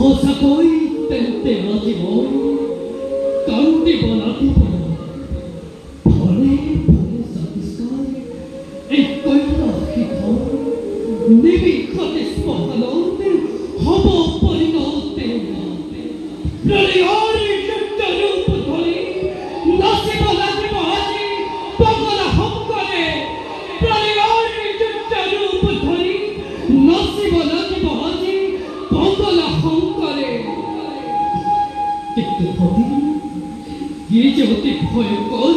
সঁচাকৈ তেন্তে আজি মই কান্দিব লাগিব ফলে ফলে জাতিষ্কাৰ এই কৈলাসী ধন নিমিষতে শ্মশানত হ'ব পৰিণত প্ৰণয়ৰ ৰূপ ধৰি নাচিব লাগিব আজি পগলা শংকৰে প্ৰণয়ৰ ৰূপ ধৰি নাচিব লাগিব আজি পগলা শংকৰে কিন্তু সতী কি যে অতি ভয়ংকৰ